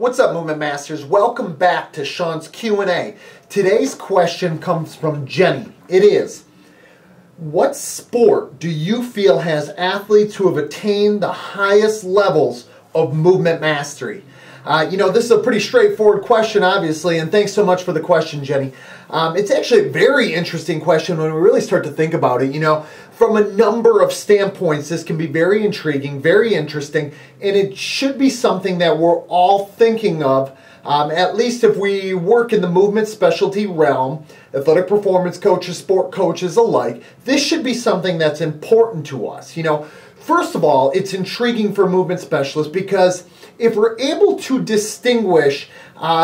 What's up, Movement Masters? Welcome back to Shawn's Q&A. Today's question comes from Jenny. It is, what sport do you feel has athletes who have attained the highest levels of movement mastery? This is a pretty straightforward question, obviously, and thanks so much for the question, Jenny. It's actually a very interesting question when we really start to think about it. From a number of standpoints, this can be very intriguing, very interesting, and it should be something that we're all thinking of, at least if we work in the movement specialty realm, athletic performance coaches, sport coaches alike. This should be something that's important to us. First of all, it's intriguing for movement specialists because if we're able to distinguish,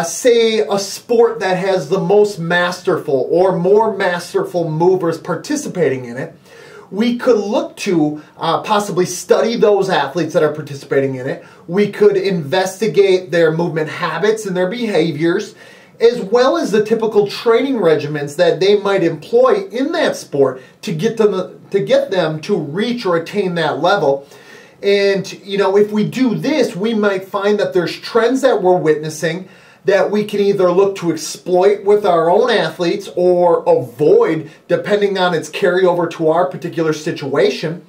say, a sport that has the most masterful or more masterful movers participating in it, we could look to possibly study those athletes that are participating in it. We could investigate their movement habits and their behaviors, as well as the typical training regimens that they might employ in that sport to get them to reach or attain that level. And, if we do this, we might find that there's trends that we're witnessing that we can either look to exploit with our own athletes or avoid, depending on its carryover to our particular situation.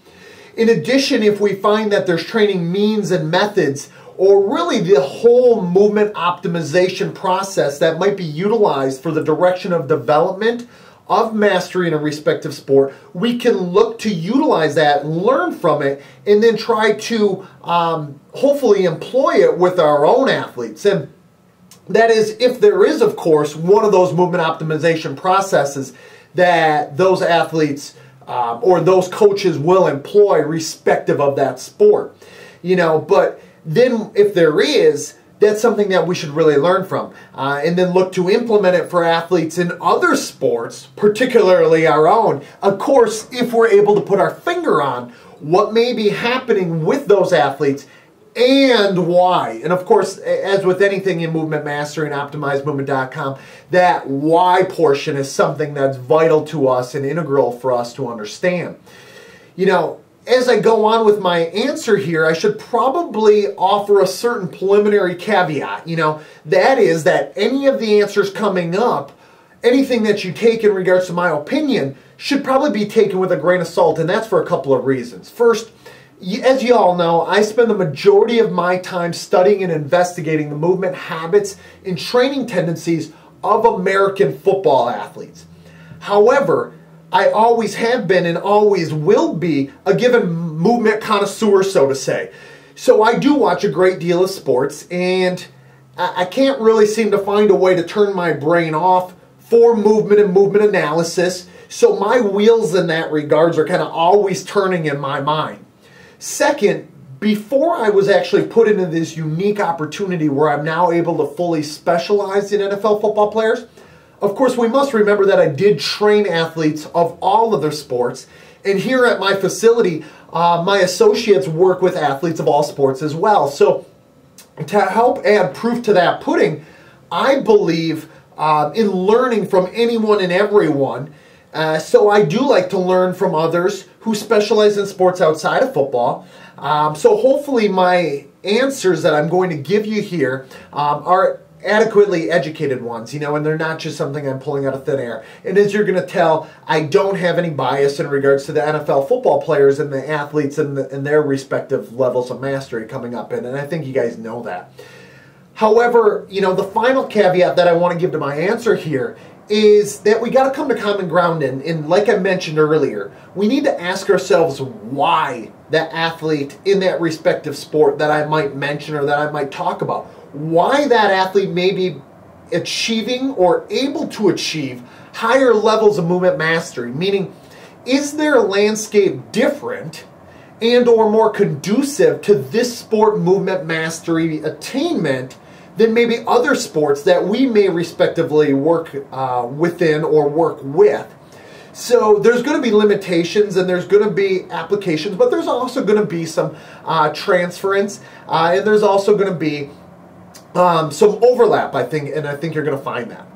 In addition, if we find that there's training means and methods, or really the whole movement optimization process that might be utilized for the direction of development of mastery in a respective sport, we can look to utilize that, learn from it, and then try to hopefully employ it with our own athletes. And that is, if there is, of course, one of those movement optimization processes that those athletes or those coaches will employ respective of that sport. But then if there is, that's something that we should really learn from and then look to implement it for athletes in other sports, particularly our own. Of course, if we're able to put our finger on what may be happening with those athletes and why. And of course, as with anything in movement mastery and optimizedmovement.com, that why portion is something that's vital to us and integral for us to understand. As I go on with my answer here, I should probably offer a certain preliminary caveat. That is that any of the answers coming up, anything that you take in regards to my opinion, should probably be taken with a grain of salt, and that's for a couple of reasons. First, as you all know, I spend the majority of my time studying and investigating the movement habits and training tendencies of American football athletes. However, I always have been and always will be a given movement connoisseur, so to say. So I do watch a great deal of sports, and I can't really seem to find a way to turn my brain off for movement and movement analysis. So my wheels in that regards are kind of always turning in my mind. Second, before I was actually put into this unique opportunity where I'm now able to fully specialize in NFL football players, of course, we must remember that I did train athletes of all other sports, and here at my facility, my associates work with athletes of all sports as well. So to help add proof to that pudding, I believe in learning from anyone and everyone. So I do like to learn from others who specialize in sports outside of football. So hopefully my answers that I'm going to give you here are adequately educated ones, and they're not just something I'm pulling out of thin air. And as you're going to tell, I don't have any bias in regards to the NFL football players and the athletes and their respective levels of mastery coming up in, and I think you guys know that. However, the final caveat that I want to give to my answer here is that we got to come to common ground, and like I mentioned earlier, we need to ask ourselves why that athlete in that respective sport that I might mention or that I might talk about, why that athlete may be achieving or able to achieve higher levels of movement mastery. Meaning, is their landscape different and or more conducive to this sport movement mastery attainment than maybe other sports that we may respectively work within or work with? So there's going to be limitations and there's going to be applications, but there's also going to be some transference and there's also going to be some overlap, I think, and I think you're going to find that.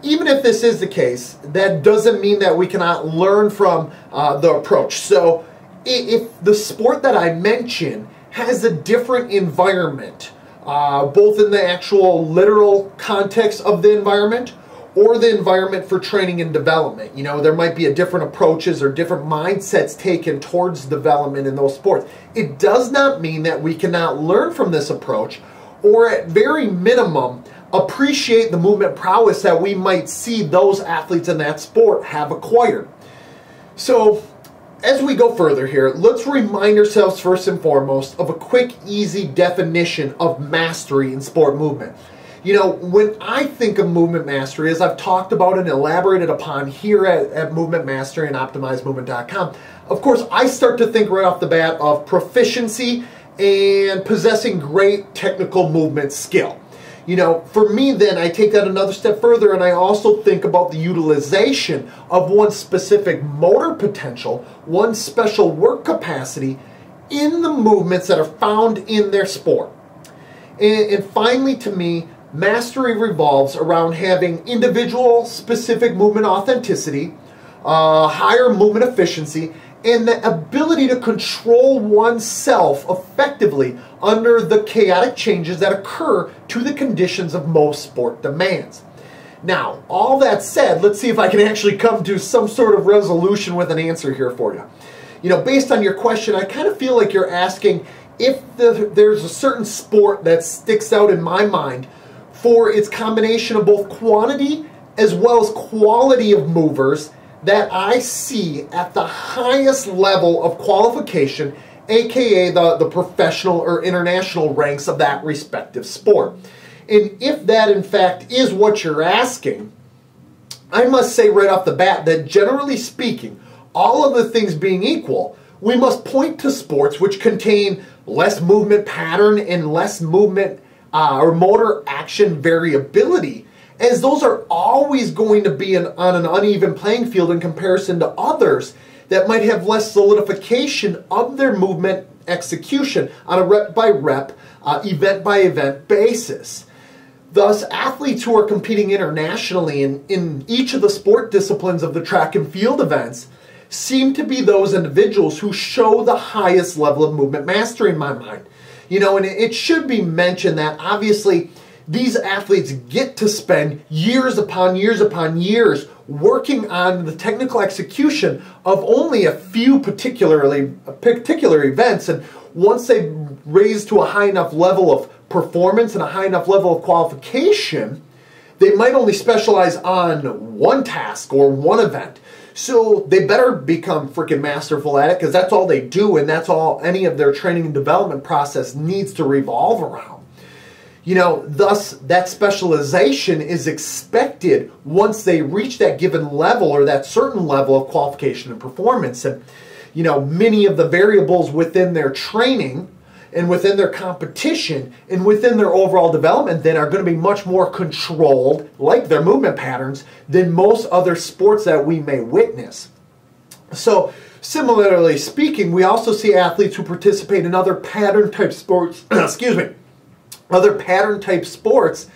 Even if this is the case, that doesn't mean that we cannot learn from the approach. So if the sport that I mentioned has a different environment, both in the actual literal context of the environment or the environment for training and development. You know, there might be different approaches or different mindsets taken towards development in those sports. It does not mean that we cannot learn from this approach, or at very minimum, appreciate the movement prowess that we might see those athletes in that sport have acquired. So, as we go further here, let's remind ourselves first and foremost of a quick, easy definition of mastery in sport movement. You know, when I think of movement mastery, as I've talked about and elaborated upon here at Movement Mastery and OptimizeMovement.com, of course, I start to think right off the bat of proficiency and possessing great technical movement skill. You know, for me then, I take that another step further and I also think about the utilization of one's specific motor potential, one's special work capacity in the movements that are found in their sport. And finally, to me, mastery revolves around having individual specific movement authenticity, higher movement efficiency, and the ability to control oneself effectively under the chaotic changes that occur to the conditions of most sport demands. Now, all that said, let's see if I can actually come to some sort of resolution with an answer here for you. You know, based on your question, I kind of feel like you're asking if there's a certain sport that sticks out in my mind for its combination of both quantity as well as quality of movers that I see at the highest level of qualification, aka the professional or international ranks of that respective sport. And if that in fact is what you're asking, I must say right off the bat that generally speaking, all of the things being equal, we must point to sports which contain less movement pattern and less movement or motor action variability, as those are always going to be on an uneven playing field in comparison to others that might have less solidification of their movement execution on a rep-by-rep, event-by-event basis. Thus, athletes who are competing internationally in each of the sport disciplines of the track and field events seem to be those individuals who show the highest level of movement mastery in my mind. You know, and it should be mentioned that obviously these athletes get to spend years upon years working on the technical execution of only a few particular events, and once they raise to a high enough level of performance and a high enough level of qualification, they might only specialize on one task or one event. So they better become freaking masterful at it, because that's all they do, and that's all any of their training and development process needs to revolve around. You know, thus that specialization is expected once they reach that given level or that certain level of qualification and performance. And, you know, many of the variables within their training and within their competition and within their overall development then are going to be much more controlled, like their movement patterns, than most other sports that we may witness. So, similarly speaking, we also see athletes who participate in other pattern type sports, other pattern type sports,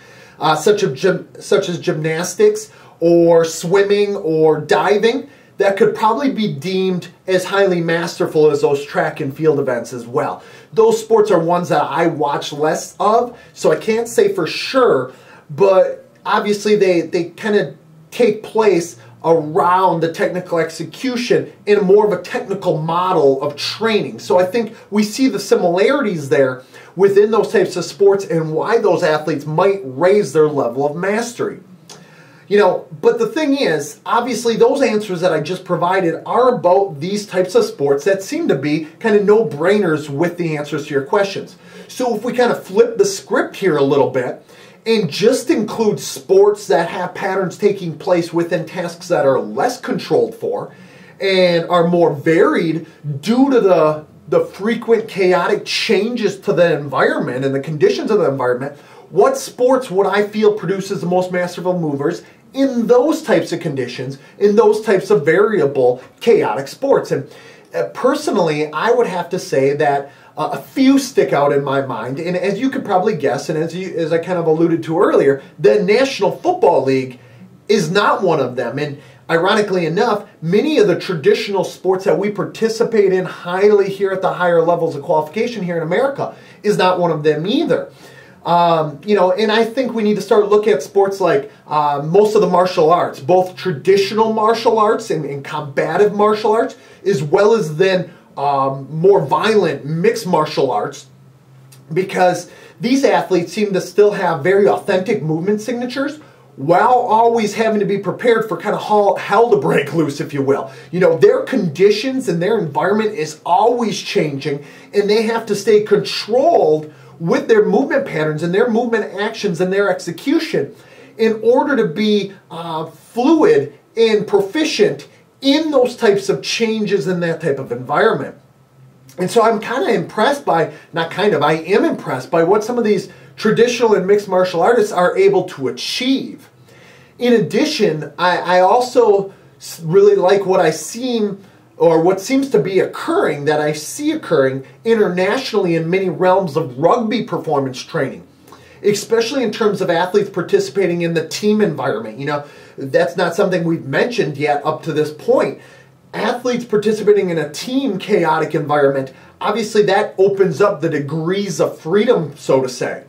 such as gymnastics or swimming or diving, that could probably be deemed as highly masterful as those track and field events as well. Those sports are ones that I watch less of, so I can't say for sure, but obviously they kind of take place around the technical execution in a more of a technical model of training. So I think we see the similarities there within those types of sports and why those athletes might raise their level of mastery. You know, but the thing is, obviously those answers that I just provided are about these types of sports that seem to be kind of no-brainers with the answers to your questions. So if we kind of flip the script here a little bit and just include sports that have patterns taking place within tasks that are less controlled for and are more varied due to the frequent chaotic changes to the environment and the conditions of the environment, what sports would I feel produces the most masterful movers in those types of conditions, in those types of variable, chaotic sports? And personally, I would have to say that a few stick out in my mind, and as you could probably guess, and as I kind of alluded to earlier, the National Football League is not one of them. And ironically enough, many of the traditional sports that we participate in highly here at the higher levels of qualification here in America is not one of them either. And I think we need to start looking at sports like most of the martial arts, both traditional martial arts and combative martial arts, as well as then more violent mixed martial arts, because these athletes seem to still have very authentic movement signatures while always having to be prepared for kind of hell to break loose, if you will. Their conditions and their environment is always changing, and they have to stay controlled with their movement patterns and their movement actions and their execution in order to be fluid and proficient in those types of changes in that type of environment. And so I'm kind of impressed by, I am impressed by what some of these traditional and mixed martial artists are able to achieve. In addition, I also really like what seems to be occurring, that I see occurring internationally in many realms of rugby performance training, especially in terms of athletes participating in the team environment. That's not something we've mentioned yet up to this point. Athletes participating in a team chaotic environment, obviously that opens up the degrees of freedom, so to say.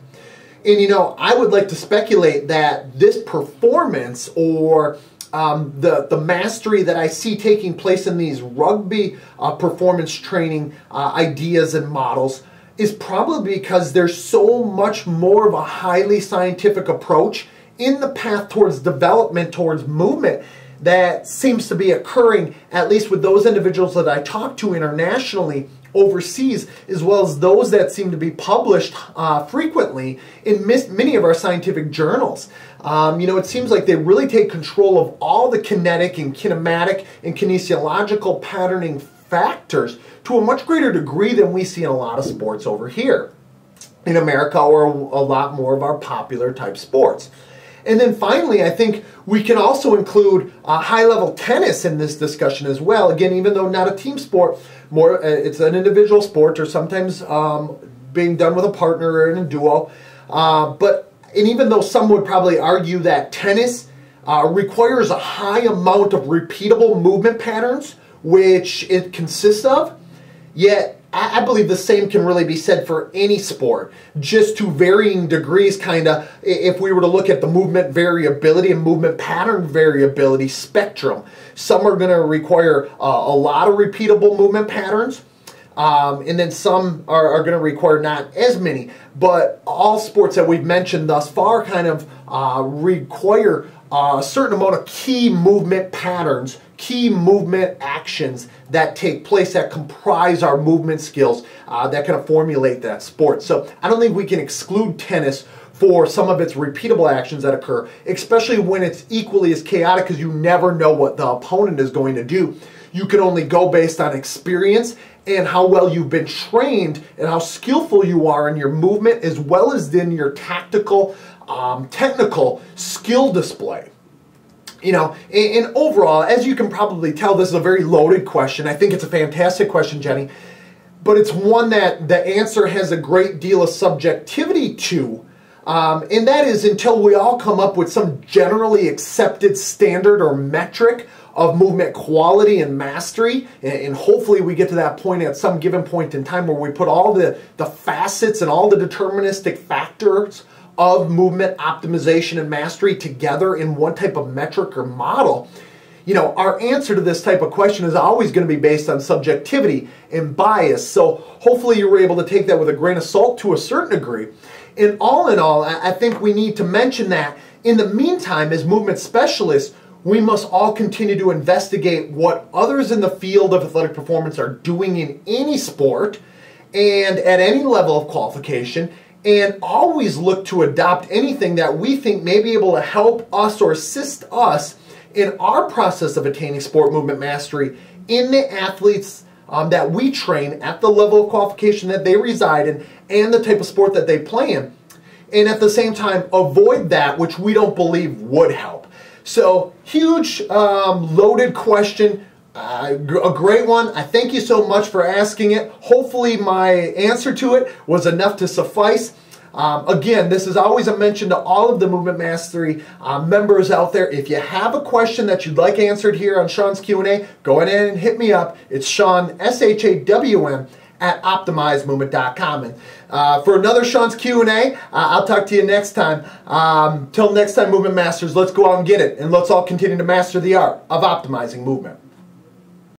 And I would like to speculate that this performance, or the mastery that I see taking place in these rugby performance training ideas and models, is probably because there's so much more of a highly scientific approach in the path towards development, towards movement, that seems to be occurring, at least with those individuals that I talk to internationally, overseas, as well as those that seem to be published frequently in many of our scientific journals. It seems like they really take control of all the kinetic and kinematic and kinesiological patterning factors to a much greater degree than we see in a lot of sports over here in America, or a lot more of our popular type sports. And then finally, I think we can also include high-level tennis in this discussion as well. Again, even though not a team sport, it's an individual sport, or sometimes being done with a partner or in a duo. And even though some would probably argue that tennis requires a high amount of repeatable movement patterns, which it consists of, yet I believe the same can really be said for any sport, just to varying degrees, kind of, if we were to look at the movement variability and movement pattern variability spectrum. Some are going to require a lot of repeatable movement patterns, and then some are going to require not as many. But all sports that we've mentioned thus far kind of require a certain amount of key movement patterns, key movement actions that take place, that comprise our movement skills, that kind of formulate that sport. So I don't think we can exclude tennis for some of its repeatable actions that occur, especially when it's equally as chaotic, because you never know what the opponent is going to do. You can only go based on experience and how well you've been trained and how skillful you are in your movement, as well as in your tactical, technical skill display. And overall, as you can probably tell, this is a very loaded question. I think it's a fantastic question, Jenny, but it's one that the answer has a great deal of subjectivity to, and that is until we all come up with some generally accepted standard or metric of movement quality and mastery, and hopefully we get to that point at some given point in time where we put all the facets and all the deterministic factors of movement optimization and mastery together in one type of metric or model. Our answer to this type of question is always going to be based on subjectivity and bias. So hopefully you were able to take that with a grain of salt to a certain degree. And all in all, I think we need to mention that in the meantime, as movement specialists, we must all continue to investigate what others in the field of athletic performance are doing in any sport and at any level of qualification, and always look to adopt anything that we think may be able to help us or assist us in our process of attaining sport movement mastery in the athletes that we train at the level of qualification that they reside in and the type of sport that they play in. And at the same time, avoid that which we don't believe would help. So, huge, loaded question. A great one. I thank you so much for asking it. Hopefully my answer to it was enough to suffice. Again, this is always a mention to all of the Movement Mastery members out there. If you have a question that you'd like answered here on Shawn's Q&A, go ahead and hit me up. It's Shawn, SHAWN, at optimizemovement.com. And for another Shawn's Q&A, I'll talk to you next time. Till next time, Movement Masters, let's go out and get it, and let's all continue to master the art of optimizing movement.